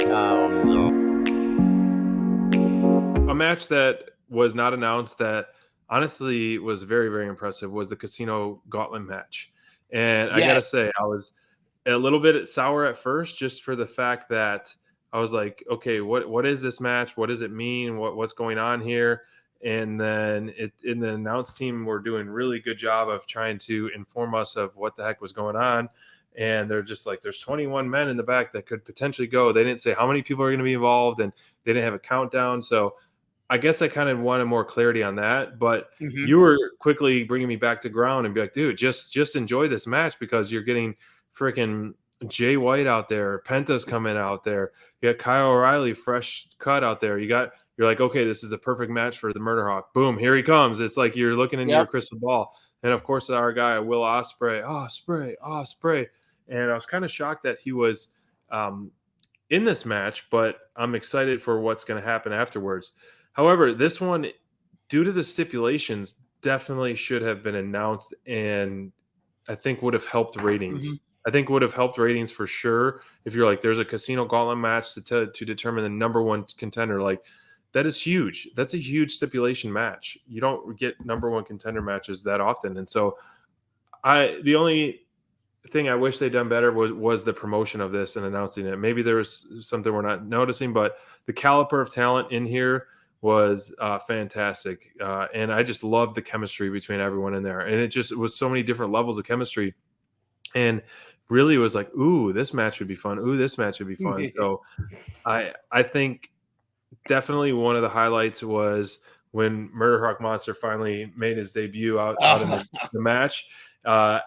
Gauntlet. A match that was not announced that honestly was very, very impressive was the Casino Gauntlet match. And I got to say, I was a little bit sour at first just for the fact that I was like, okay, what is this match? What does it mean? What's going on here? And then in the announce team were doing really good job of trying to inform us of what the heck was going on. And they're just like, there's 21 men in the back that could potentially go. They didn't say how many people are going to be involved, and they didn't have a countdown. So I guess I kind of wanted more clarity on that, but you were quickly bringing me back to ground and be like, dude, just enjoy this match because you're getting freaking Jay White out there. Penta's coming out there. You got Kyle O'Reilly, fresh cut out there. You're like, okay, this is a perfect match for the Murder Hawk. Boom, here he comes. It's like you're looking into your crystal ball. And of course, our guy, Will Ospreay. And I was kind of shocked that he was in this match, but I'm excited for what's going to happen afterwards. However, this one, due to the stipulations, definitely should have been announced, and I think would have helped ratings. I think would have helped ratings for sure. If you're like, there's a Casino Gauntlet match to determine the number one contender, like that is huge. That's a huge stipulation match. You don't get number one contender matches that often, and so the only thing I wish they'd done better was the promotion of this and announcing it. Maybe there was something we're not noticing, but the caliber of talent in here was fantastic. And I just loved the chemistry between everyone in there. And it was so many different levels of chemistry. And really was like, ooh, this match would be fun. Ooh, this match would be fun. So I think definitely one of the highlights was when Murder Hawk Monster finally made his debut out in the match.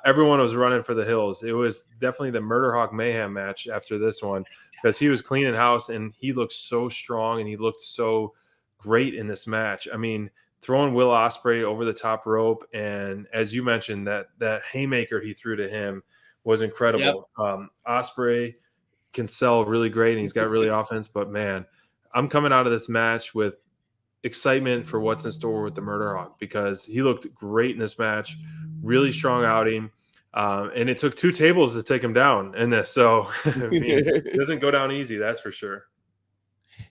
Everyone was running for the hills. It was definitely the Murder Hawk Mayhem match after this one because he was cleaning house and he looked so strong and he looked so great in this match. I mean, throwing Will Ospreay over the top rope, and as you mentioned, that haymaker he threw to him was incredible. Ospreay can sell really great and he's got really offense, but man, I'm coming out of this match with excitement for what's in store with the Murder Hawk because he looked great in this match, really strong outing. And it took 2 tables to take him down in this. So I mean, it doesn't go down easy. That's for sure.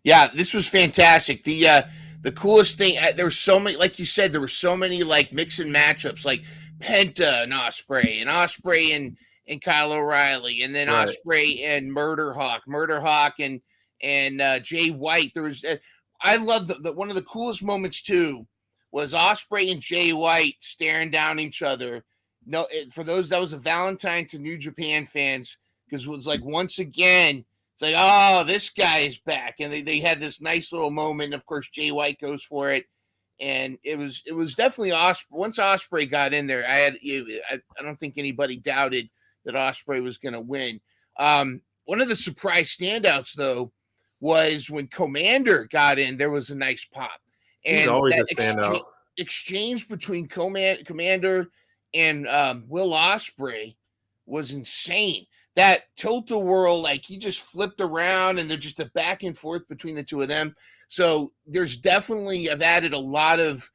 Yeah, this was fantastic. The coolest thing, there were so many, like you said, there were so many like mixing matchups, like Penta and Ospreay and Kyle O'Reilly, and then Ospreay and Murder Hawk and Jay White. There was, I love the one of the coolest moments too was Ospreay and Jay White staring down each other. No, for those that was a Valentine to New Japan fans because it was like once again. It's like, oh, this guy is back. And they had this nice little moment. And of course, Jay White goes for it. And it was definitely Ospreay. Once Ospreay got in there, I don't think anybody doubted that Ospreay was going to win. One of the surprise standouts, though, was when Commander got in, there was a nice pop. And he's always a standout. Exchange between Commander and Will Ospreay was insane. That tilt-a-whirl, like he just flipped around and they're just a back and forth between the two of them. So there's definitely, I've added a lot of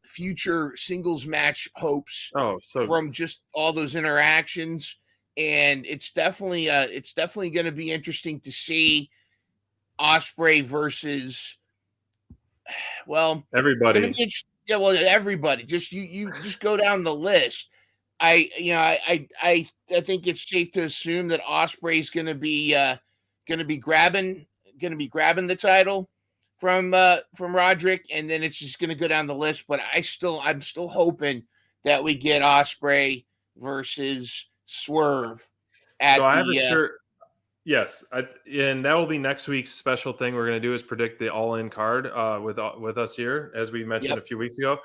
future singles match hopes from just all those interactions. And it's definitely going to be interesting to see Ospreay versus, well, everybody. Everybody. Just you just go down the list. I think it's safe to assume that Ospreay is going to be grabbing the title from Roderick, and then it's just going to go down the list. But I'm still hoping that we get Ospreay versus Swerve. So I have a shirt. Yes, and that will be next week's special thing we're going to do is predict the all-in card with us here, as we mentioned a few weeks ago.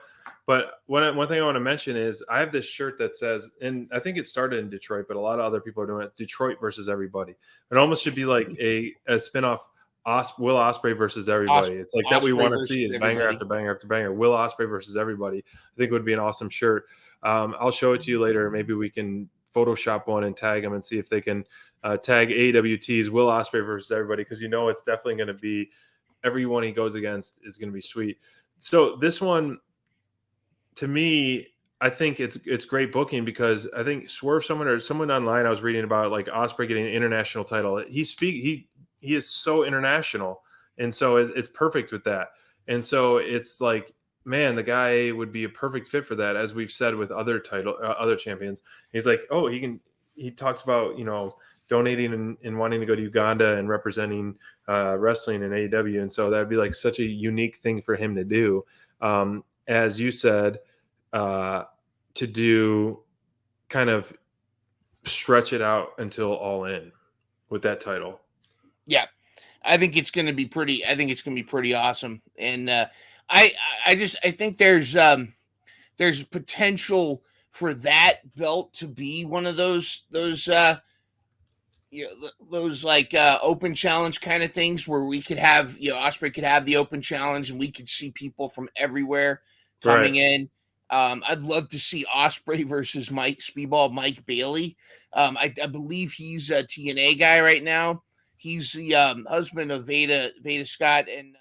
But one thing I want to mention is I have this shirt that says, and I think it started in Detroit, but a lot of other people are doing it, Detroit versus everybody. It almost should be like a spinoff, Will Ospreay versus everybody. It's like that we want to see is banger after banger after banger. Will Ospreay versus everybody. I think it would be an awesome shirt. I'll show it to you later. Maybe we can Photoshop one and tag them and see if they can tag AWT's Will Ospreay versus everybody, because it's definitely going to be everyone he goes against is going to be sweet. So this one, to me, I think it's great booking because I think Swerve, someone online I was reading about like Ospreay getting an international title. He he is so international, and so it's perfect with that. And so it's like, man, the guy would be a perfect fit for that, as we've said with other other champions. He's like, oh, he talks about, donating and wanting to go to Uganda and representing wrestling in AEW, and so that'd be like such a unique thing for him to do. As you said, to do kind of stretch it out until All In with that title. Yeah, I think it's going to be pretty. I think it's going to be pretty awesome, and I think there's potential for that belt to be one of those like open challenge kind of things where we could have, Ospreay could have the open challenge and we could see people from everywhere coming in. I'd love to see Ospreay versus Speedball Mike Bailey. I believe he's a TNA guy right now. He's the husband of Veda Scott, and